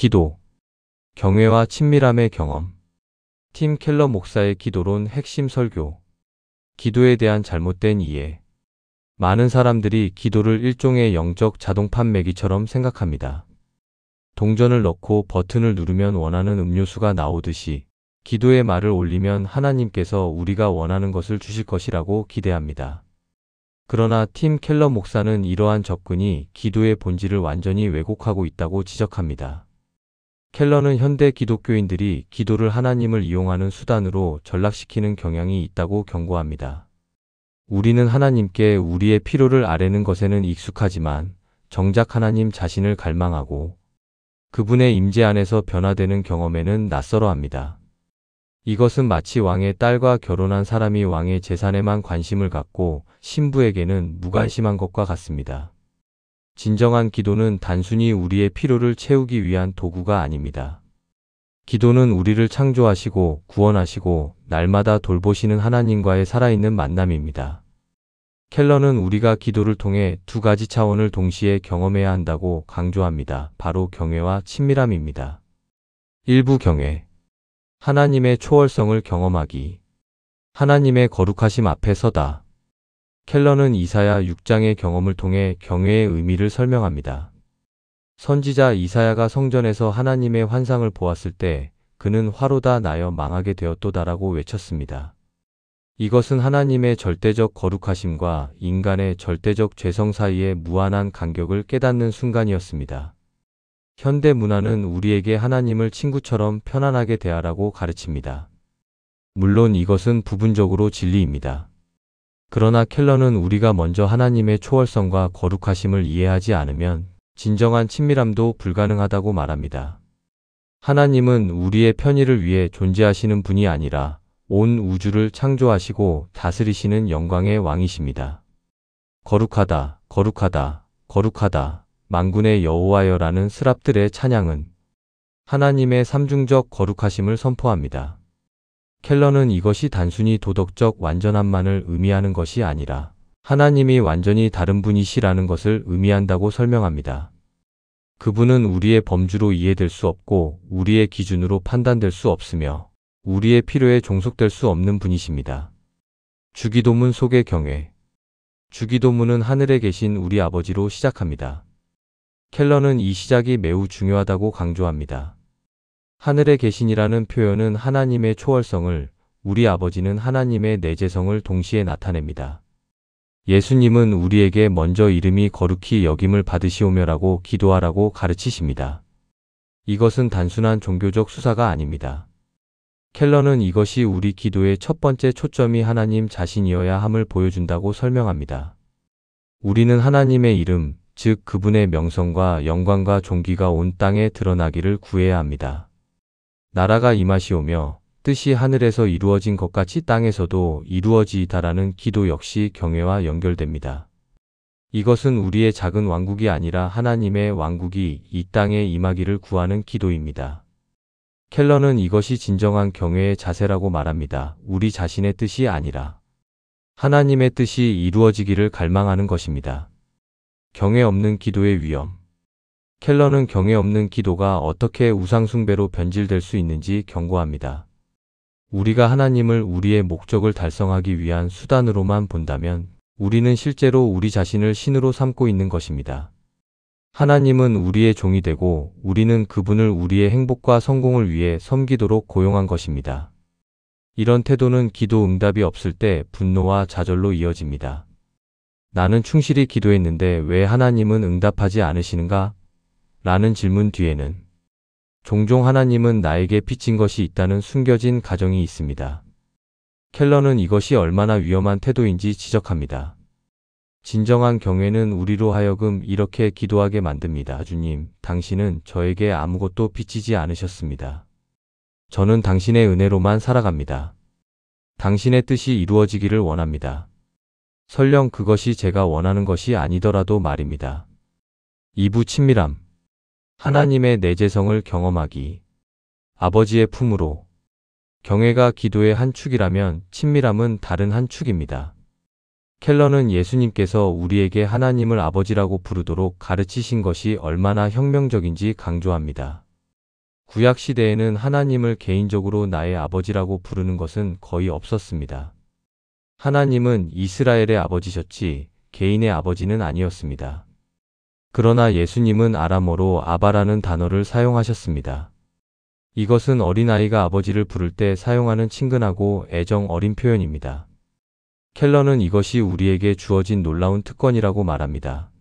기도, 경외와 친밀함의 경험. 팀 켈러 목사의 기도론 핵심 설교. 기도에 대한 잘못된 이해. 많은 사람들이 기도를 일종의 영적 자동 판매기처럼 생각합니다. 동전을 넣고 버튼을 누르면 원하는 음료수가 나오듯이 기도의 말을 올리면 하나님께서 우리가 원하는 것을 주실 것이라고 기대합니다. 그러나 팀 켈러 목사는 이러한 접근이 기도의 본질을 완전히 왜곡하고 있다고 지적합니다. 켈러는 현대 기독교인들이 기도를 하나님을 이용하는 수단으로 전락시키는 경향이 있다고 경고합니다. 우리는 하나님께 우리의 필요를 아뢰는 것에는 익숙하지만 정작 하나님 자신을 갈망하고 그분의 임재 안에서 변화되는 경험에는 낯설어합니다. 이것은 마치 왕의 딸과 결혼한 사람이 왕의 재산에만 관심을 갖고 신부에게는 무관심한 것과 같습니다. 진정한 기도는 단순히 우리의 필요를 채우기 위한 도구가 아닙니다. 기도는 우리를 창조하시고 구원하시고 날마다 돌보시는 하나님과의 살아있는 만남입니다. 켈러는 우리가 기도를 통해 두 가지 차원을 동시에 경험해야 한다고 강조합니다. 바로 경외와 친밀함입니다. 일부 경외. 하나님의 초월성을 경험하기. 하나님의 거룩하심 앞에 서다. 켈러는 이사야 6장의 경험을 통해 경외의 의미를 설명합니다. 선지자 이사야가 성전에서 하나님의 환상을 보았을 때 그는 화로다 나여 망하게 되었도다라고 외쳤습니다. 이것은 하나님의 절대적 거룩하심과 인간의 절대적 죄성 사이의 무한한 간격을 깨닫는 순간이었습니다. 현대 문화는 우리에게 하나님을 친구처럼 편안하게 대하라고 가르칩니다. 물론 이것은 부분적으로 진리입니다. 그러나 켈러는 우리가 먼저 하나님의 초월성과 거룩하심을 이해하지 않으면 진정한 친밀함도 불가능하다고 말합니다. 하나님은 우리의 편의를 위해 존재하시는 분이 아니라 온 우주를 창조하시고 다스리시는 영광의 왕이십니다. 거룩하다, 거룩하다, 거룩하다, 만군의 여호와여라는 스랍들의 찬양은 하나님의 삼중적 거룩하심을 선포합니다. 켈러는 이것이 단순히 도덕적 완전함만을 의미하는 것이 아니라 하나님이 완전히 다른 분이시라는 것을 의미한다고 설명합니다. 그분은 우리의 범주로 이해될 수 없고 우리의 기준으로 판단될 수 없으며 우리의 필요에 종속될 수 없는 분이십니다. 주기도문 속의 경외. 주기도문은 하늘에 계신 우리 아버지로 시작합니다. 켈러는 이 시작이 매우 중요하다고 강조합니다. 하늘에 계신이라는 표현은 하나님의 초월성을, 우리 아버지는 하나님의 내재성을 동시에 나타냅니다. 예수님은 우리에게 먼저 이름이 거룩히 여김을 받으시오며라고 기도하라고 가르치십니다. 이것은 단순한 종교적 수사가 아닙니다. 켈러는 이것이 우리 기도의 첫 번째 초점이 하나님 자신이어야 함을 보여준다고 설명합니다. 우리는 하나님의 이름, 즉 그분의 명성과 영광과 존귀가 온 땅에 드러나기를 구해야 합니다. 나라가 임하시오며 뜻이 하늘에서 이루어진 것 같이 땅에서도 이루어지이다라는 기도 역시 경외와 연결됩니다. 이것은 우리의 작은 왕국이 아니라 하나님의 왕국이 이 땅에 임하기를 구하는 기도입니다. 켈러는 이것이 진정한 경외의 자세라고 말합니다. 우리 자신의 뜻이 아니라 하나님의 뜻이 이루어지기를 갈망하는 것입니다. 경외 없는 기도의 위험. 켈러는 경외 없는 기도가 어떻게 우상숭배로 변질될 수 있는지 경고합니다. 우리가 하나님을 우리의 목적을 달성하기 위한 수단으로만 본다면 우리는 실제로 우리 자신을 신으로 삼고 있는 것입니다. 하나님은 우리의 종이 되고 우리는 그분을 우리의 행복과 성공을 위해 섬기도록 고용한 것입니다. 이런 태도는 기도 응답이 없을 때 분노와 좌절로 이어집니다. 나는 충실히 기도했는데 왜 하나님은 응답하지 않으시는가? 라는 질문 뒤에는 종종 하나님은 나에게 빚진 것이 있다는 숨겨진 가정이 있습니다. 켈러는 이것이 얼마나 위험한 태도인지 지적합니다. 진정한 경외는 우리로 하여금 이렇게 기도하게 만듭니다. 주님, 당신은 저에게 아무것도 빚지지 않으셨습니다. 저는 당신의 은혜로만 살아갑니다. 당신의 뜻이 이루어지기를 원합니다. 설령 그것이 제가 원하는 것이 아니더라도 말입니다. 2부 친밀함. 하나님의 내재성을 경험하기. 아버지의 품으로. 경외가 기도의 한 축이라면 친밀함은 다른 한 축입니다. 켈러는 예수님께서 우리에게 하나님을 아버지라고 부르도록 가르치신 것이 얼마나 혁명적인지 강조합니다. 구약 시대에는 하나님을 개인적으로 나의 아버지라고 부르는 것은 거의 없었습니다. 하나님은 이스라엘의 아버지셨지 개인의 아버지는 아니었습니다. 그러나 예수님은 아람어로 아바라는 단어를 사용하셨습니다. 이것은 어린아이가 아버지를 부를 때 사용하는 친근하고 애정 어린 표현입니다. 켈러는 이것이 우리에게 주어진 놀라운 특권이라고 말합니다.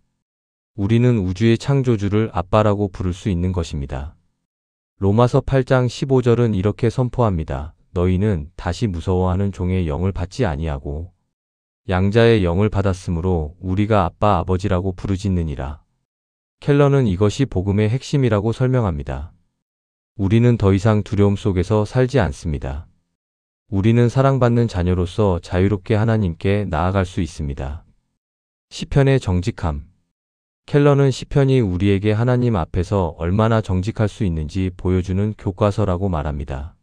우리는 우주의 창조주를 아빠라고 부를 수 있는 것입니다. 로마서 8장 15절은 이렇게 선포합니다. 너희는 다시 무서워하는 종의 영을 받지 아니하고 양자의 영을 받았으므로 우리가 아빠 아버지라고 부르짖느니라. 켈러는 이것이 복음의 핵심이라고 설명합니다. 우리는 더 이상 두려움 속에서 살지 않습니다. 우리는 사랑받는 자녀로서 자유롭게 하나님께 나아갈 수 있습니다. 시편의 정직함. 켈러는 시편이 우리에게 하나님 앞에서 얼마나 정직할 수 있는지 보여주는 교과서라고 말합니다.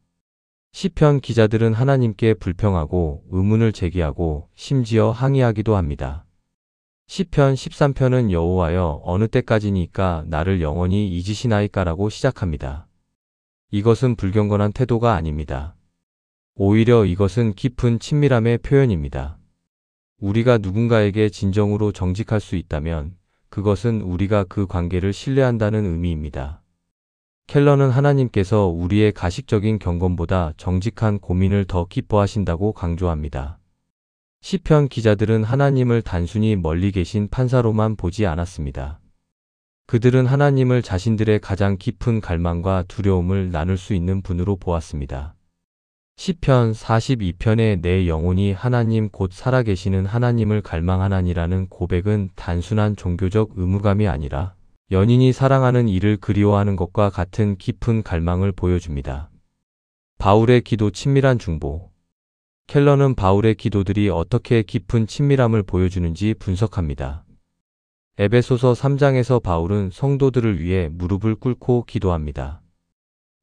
시편 기자들은 하나님께 불평하고 의문을 제기하고 심지어 항의하기도 합니다. 시편 13편은 여호와여 어느 때까지니까 나를 영원히 잊으시나이까라고 시작합니다. 이것은 불경건한 태도가 아닙니다. 오히려 이것은 깊은 친밀함의 표현입니다. 우리가 누군가에게 진정으로 정직할 수 있다면 그것은 우리가 그 관계를 신뢰한다는 의미입니다. 켈러는 하나님께서 우리의 가식적인 경건보다 정직한 고민을 더 기뻐하신다고 강조합니다. 시편 기자들은 하나님을 단순히 멀리 계신 판사로만 보지 않았습니다. 그들은 하나님을 자신들의 가장 깊은 갈망과 두려움을 나눌 수 있는 분으로 보았습니다. 시편 42편의 내 영혼이 하나님 곧 살아계시는 하나님을 갈망하나니라는 고백은 단순한 종교적 의무감이 아니라 연인이 사랑하는 이를 그리워하는 것과 같은 깊은 갈망을 보여줍니다. 바울의 기도 친밀한 중보. 켈러는 바울의 기도들이 어떻게 깊은 친밀함을 보여주는지 분석합니다. 에베소서 3장에서 바울은 성도들을 위해 무릎을 꿇고 기도합니다.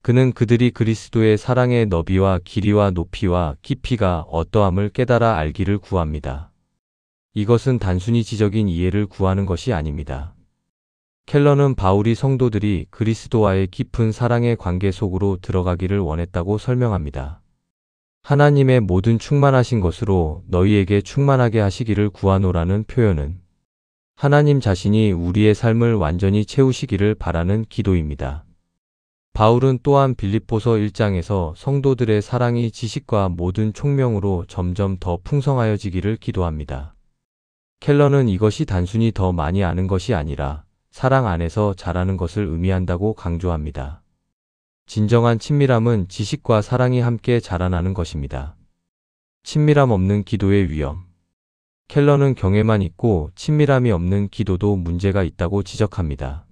그는 그들이 그리스도의 사랑의 너비와 길이와 높이와 깊이가 어떠함을 깨달아 알기를 구합니다. 이것은 단순히 지적인 이해를 구하는 것이 아닙니다. 켈러는 바울이 성도들이 그리스도와의 깊은 사랑의 관계 속으로 들어가기를 원했다고 설명합니다. 하나님의 모든 충만하신 것으로 너희에게 충만하게 하시기를 구하노라는 표현은 하나님 자신이 우리의 삶을 완전히 채우시기를 바라는 기도입니다. 바울은 또한 빌립보서 1장에서 성도들의 사랑이 지식과 모든 총명으로 점점 더 풍성하여지기를 기도합니다. 켈러는 이것이 단순히 더 많이 아는 것이 아니라 사랑 안에서 자라는 것을 의미한다고 강조합니다. 진정한 친밀함은 지식과 사랑이 함께 자라나는 것입니다. 친밀함 없는 기도의 위험. 켈러는 경외만 있고 친밀함이 없는 기도도 문제가 있다고 지적합니다.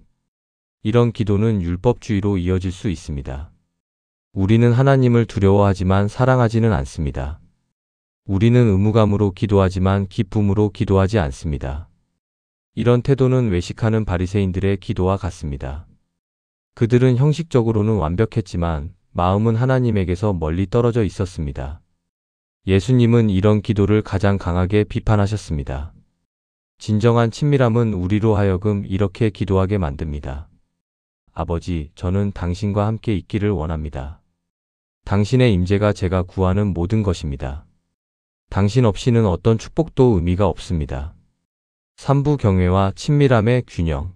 이런 기도는 율법주의로 이어질 수 있습니다. 우리는 하나님을 두려워하지만 사랑하지는 않습니다. 우리는 의무감으로 기도하지만 기쁨으로 기도하지 않습니다. 이런 태도는 외식하는 바리새인들의 기도와 같습니다. 그들은 형식적으로는 완벽했지만 마음은 하나님에게서 멀리 떨어져 있었습니다. 예수님은 이런 기도를 가장 강하게 비판하셨습니다. 진정한 친밀함은 우리로 하여금 이렇게 기도하게 만듭니다. 아버지, 저는 당신과 함께 있기를 원합니다. 당신의 임재가 제가 구하는 모든 것입니다. 당신 없이는 어떤 축복도 의미가 없습니다. 3부 경외와 친밀함의 균형.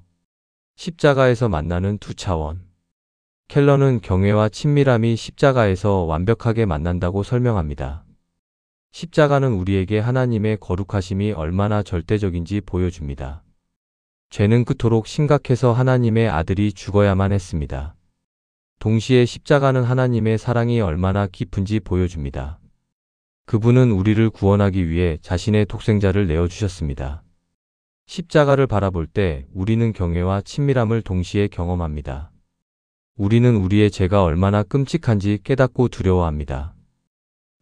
십자가에서 만나는 두 차원. 켈러는 경외와 친밀함이 십자가에서 완벽하게 만난다고 설명합니다. 십자가는 우리에게 하나님의 거룩하심이 얼마나 절대적인지 보여줍니다. 죄는 그토록 심각해서 하나님의 아들이 죽어야만 했습니다. 동시에 십자가는 하나님의 사랑이 얼마나 깊은지 보여줍니다. 그분은 우리를 구원하기 위해 자신의 독생자를 내어주셨습니다. 십자가를 바라볼 때 우리는 경외와 친밀함을 동시에 경험합니다. 우리는 우리의 죄가 얼마나 끔찍한지 깨닫고 두려워합니다.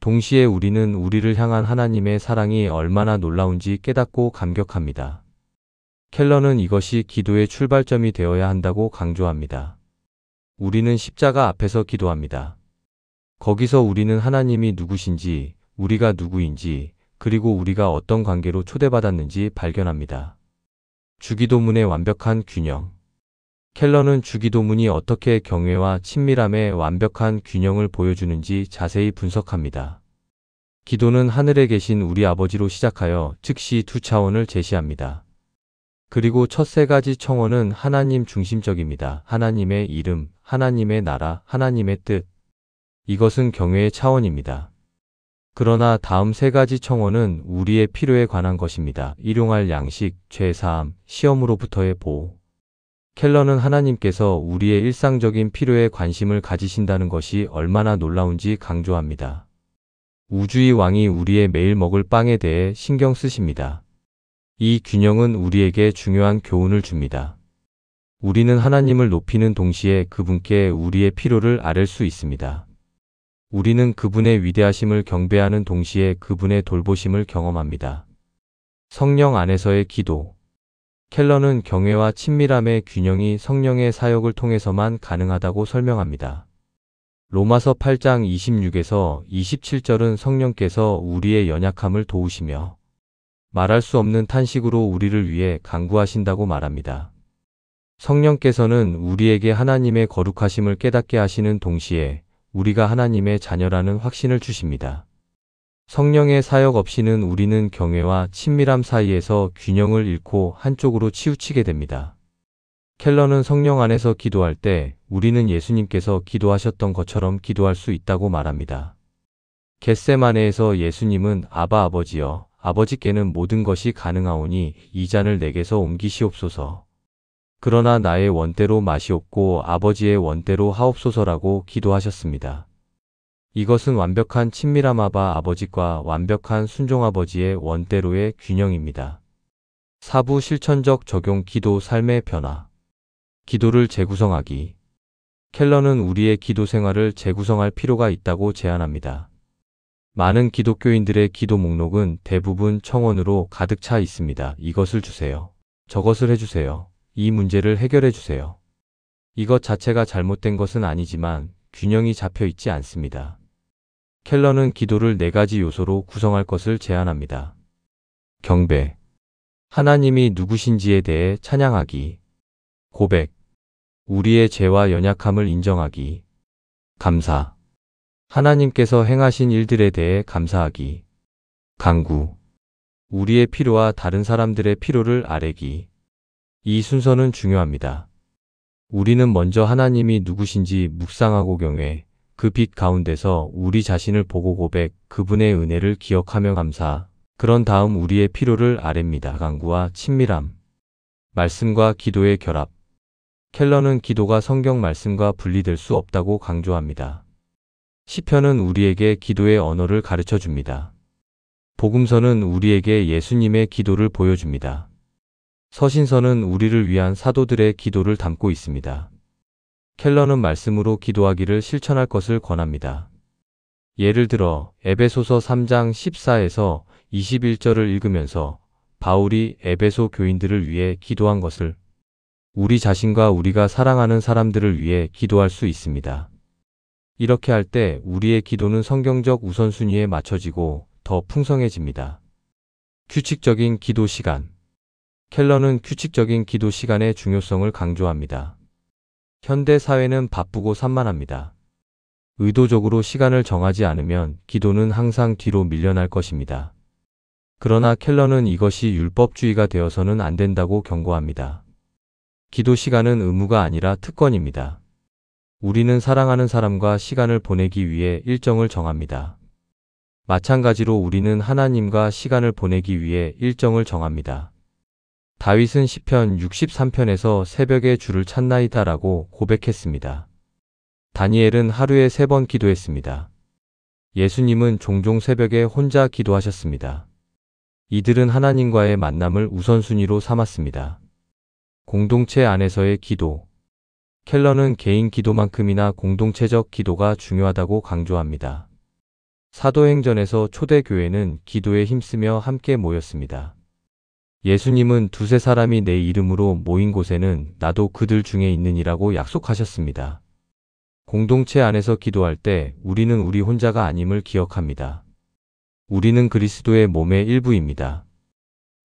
동시에 우리는 우리를 향한 하나님의 사랑이 얼마나 놀라운지 깨닫고 감격합니다. 켈러는 이것이 기도의 출발점이 되어야 한다고 강조합니다. 우리는 십자가 앞에서 기도합니다. 거기서 우리는 하나님이 누구신지, 우리가 누구인지, 그리고 우리가 어떤 관계로 초대받았는지 발견합니다. 주기도문의 완벽한 균형. 켈러는 주기도문이 어떻게 경외와 친밀함의 완벽한 균형을 보여주는지 자세히 분석합니다. 기도는 하늘에 계신 우리 아버지로 시작하여 즉시 두 차원을 제시합니다. 그리고 첫 세 가지 청원은 하나님 중심적입니다. 하나님의 이름, 하나님의 나라, 하나님의 뜻. 이것은 경외의 차원입니다. 그러나 다음 세 가지 청원은 우리의 필요에 관한 것입니다. 일용할 양식, 죄사함, 시험으로부터의 보호. 켈러는 하나님께서 우리의 일상적인 필요에 관심을 가지신다는 것이 얼마나 놀라운지 강조합니다. 우주의 왕이 우리의 매일 먹을 빵에 대해 신경 쓰십니다. 이 균형은 우리에게 중요한 교훈을 줍니다. 우리는 하나님을 높이는 동시에 그분께 우리의 필요를 아뢰 수 있습니다. 우리는 그분의 위대하심을 경배하는 동시에 그분의 돌보심을 경험합니다. 성령 안에서의 기도. 켈러는 경외와 친밀함의 균형이 성령의 사역을 통해서만 가능하다고 설명합니다. 로마서 8장 26에서 27절은 성령께서 우리의 연약함을 도우시며 말할 수 없는 탄식으로 우리를 위해 간구하신다고 말합니다. 성령께서는 우리에게 하나님의 거룩하심을 깨닫게 하시는 동시에 우리가 하나님의 자녀라는 확신을 주십니다. 성령의 사역 없이는 우리는 경외와 친밀함 사이에서 균형을 잃고 한쪽으로 치우치게 됩니다. 켈러는 성령 안에서 기도할 때 우리는 예수님께서 기도하셨던 것처럼 기도할 수 있다고 말합니다. 겟세마네에서 예수님은 아바 아버지여 아버지께는 모든 것이 가능하오니 이 잔을 내게서 옮기시옵소서. 그러나 나의 원대로 마시옵고 아버지의 원대로 하옵소서라고 기도하셨습니다. 이것은 완벽한 친밀함 아바 아버지과 완벽한 순종 아버지의 원대로의 균형입니다. 사부 실천적 적용 기도 삶의 변화. 기도를 재구성하기. 켈러는 우리의 기도 생활을 재구성할 필요가 있다고 제안합니다. 많은 기독교인들의 기도 목록은 대부분 청원으로 가득 차 있습니다. 이것을 주세요. 저것을 해주세요. 이 문제를 해결해 주세요. 이것 자체가 잘못된 것은 아니지만 균형이 잡혀 있지 않습니다. 켈러는 기도를 네 가지 요소로 구성할 것을 제안합니다. 경배. 하나님이 누구신지에 대해 찬양하기. 고백. 우리의 죄와 연약함을 인정하기. 감사. 하나님께서 행하신 일들에 대해 감사하기. 간구. 우리의 필요와 다른 사람들의 필요를 아뢰기. 이 순서는 중요합니다. 우리는 먼저 하나님이 누구신지 묵상하고 경외, 그 빛 가운데서 우리 자신을 보고 고백, 그분의 은혜를 기억하며 감사, 그런 다음 우리의 필요를 아뢰입니다. 간구와 친밀함. 말씀과 기도의 결합. 켈러는 기도가 성경 말씀과 분리될 수 없다고 강조합니다. 시편은 우리에게 기도의 언어를 가르쳐 줍니다. 복음서는 우리에게 예수님의 기도를 보여줍니다. 서신서는 우리를 위한 사도들의 기도를 담고 있습니다. 켈러는 말씀으로 기도하기를 실천할 것을 권합니다. 예를 들어 에베소서 3장 14에서 21절을 읽으면서 바울이 에베소 교인들을 위해 기도한 것을 우리 자신과 우리가 사랑하는 사람들을 위해 기도할 수 있습니다. 이렇게 할 때 우리의 기도는 성경적 우선순위에 맞춰지고 더 풍성해집니다. 규칙적인 기도 시간. 켈러는 규칙적인 기도 시간의 중요성을 강조합니다. 현대 사회는 바쁘고 산만합니다. 의도적으로 시간을 정하지 않으면 기도는 항상 뒤로 밀려날 것입니다. 그러나 켈러는 이것이 율법주의가 되어서는 안 된다고 경고합니다. 기도 시간은 의무가 아니라 특권입니다. 우리는 사랑하는 사람과 시간을 보내기 위해 일정을 정합니다. 마찬가지로 우리는 하나님과 시간을 보내기 위해 일정을 정합니다. 다윗은 시편 63편에서 새벽에 주를 찾나이다라고 고백했습니다. 다니엘은 하루에 3번 기도했습니다. 예수님은 종종 새벽에 혼자 기도하셨습니다. 이들은 하나님과의 만남을 우선순위로 삼았습니다. 공동체 안에서의 기도. 켈러는 개인 기도만큼이나 공동체적 기도가 중요하다고 강조합니다. 사도행전에서 초대교회는 기도에 힘쓰며 함께 모였습니다. 예수님은 두세 사람이 내 이름으로 모인 곳에는 나도 그들 중에 있느니라고 약속하셨습니다. 공동체 안에서 기도할 때 우리는 우리 혼자가 아님을 기억합니다. 우리는 그리스도의 몸의 일부입니다.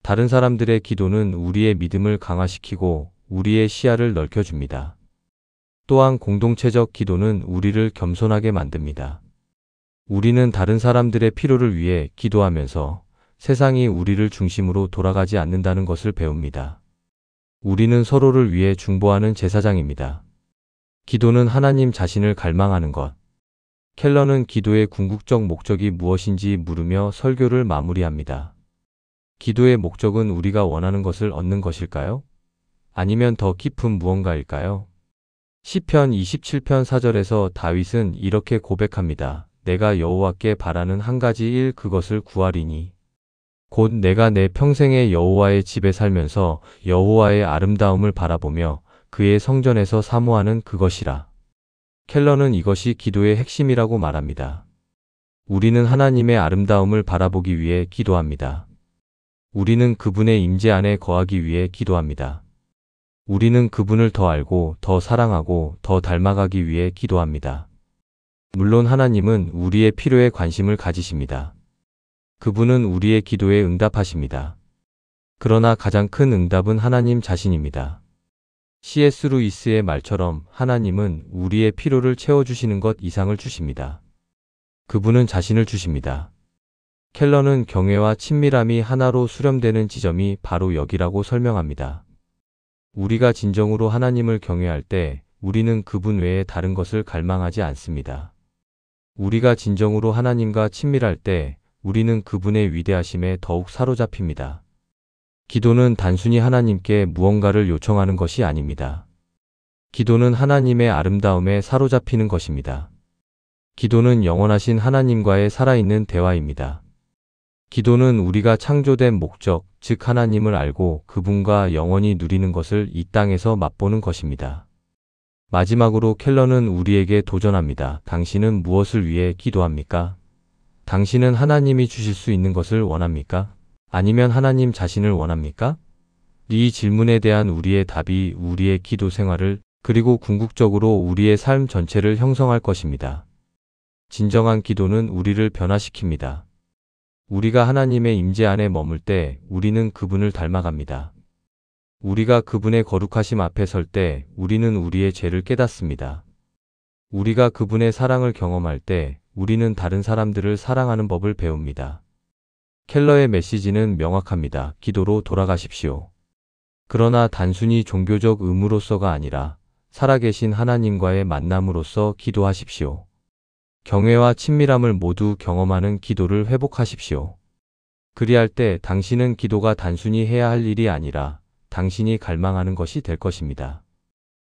다른 사람들의 기도는 우리의 믿음을 강화시키고 우리의 시야를 넓혀줍니다. 또한 공동체적 기도는 우리를 겸손하게 만듭니다. 우리는 다른 사람들의 필요를 위해 기도하면서 세상이 우리를 중심으로 돌아가지 않는다는 것을 배웁니다. 우리는 서로를 위해 중보하는 제사장입니다. 기도는 하나님 자신을 갈망하는 것. 켈러는 기도의 궁극적 목적이 무엇인지 물으며 설교를 마무리합니다. 기도의 목적은 우리가 원하는 것을 얻는 것일까요? 아니면 더 깊은 무언가일까요? 시편 27편 4절에서 다윗은 이렇게 고백합니다. 내가 여호와께 바라는 한 가지 일 그것을 구하리니 곧 내가 내 평생에 여호와의 집에 살면서 여호와의 아름다움을 바라보며 그의 성전에서 사모하는 그것이라. 켈러는 이것이 기도의 핵심이라고 말합니다. 우리는 하나님의 아름다움을 바라보기 위해 기도합니다. 우리는 그분의 임재 안에 거하기 위해 기도합니다. 우리는 그분을 더 알고 더 사랑하고 더 닮아가기 위해 기도합니다. 물론 하나님은 우리의 필요에 관심을 가지십니다. 그분은 우리의 기도에 응답하십니다. 그러나 가장 큰 응답은 하나님 자신입니다. C.S. 루이스의 말처럼 하나님은 우리의 필요를 채워주시는 것 이상을 주십니다. 그분은 자신을 주십니다. 켈러는 경외와 친밀함이 하나로 수렴되는 지점이 바로 여기라고 설명합니다. 우리가 진정으로 하나님을 경외할 때 우리는 그분 외에 다른 것을 갈망하지 않습니다. 우리가 진정으로 하나님과 친밀할 때 우리는 그분의 위대하심에 더욱 사로잡힙니다. 기도는 단순히 하나님께 무언가를 요청하는 것이 아닙니다. 기도는 하나님의 아름다움에 사로잡히는 것입니다. 기도는 영원하신 하나님과의 살아있는 대화입니다. 기도는 우리가 창조된 목적, 즉 하나님을 알고 그분과 영원히 누리는 것을 이 땅에서 맛보는 것입니다. 마지막으로 켈러는 우리에게 도전합니다. 당신은 무엇을 위해 기도합니까? 당신은 하나님이 주실 수 있는 것을 원합니까? 아니면 하나님 자신을 원합니까? 이 질문에 대한 우리의 답이 우리의 기도 생활을 그리고 궁극적으로 우리의 삶 전체를 형성할 것입니다. 진정한 기도는 우리를 변화시킵니다. 우리가 하나님의 임재 안에 머물 때 우리는 그분을 닮아갑니다. 우리가 그분의 거룩하심 앞에 설 때 우리는 우리의 죄를 깨닫습니다. 우리가 그분의 사랑을 경험할 때 우리는 다른 사람들을 사랑하는 법을 배웁니다. 켈러의 메시지는 명확합니다. 기도로 돌아가십시오. 그러나 단순히 종교적 의무로서가 아니라 살아계신 하나님과의 만남으로서 기도하십시오. 경외와 친밀함을 모두 경험하는 기도를 회복하십시오. 그리할 때 당신은 기도가 단순히 해야 할 일이 아니라 당신이 갈망하는 것이 될 것입니다.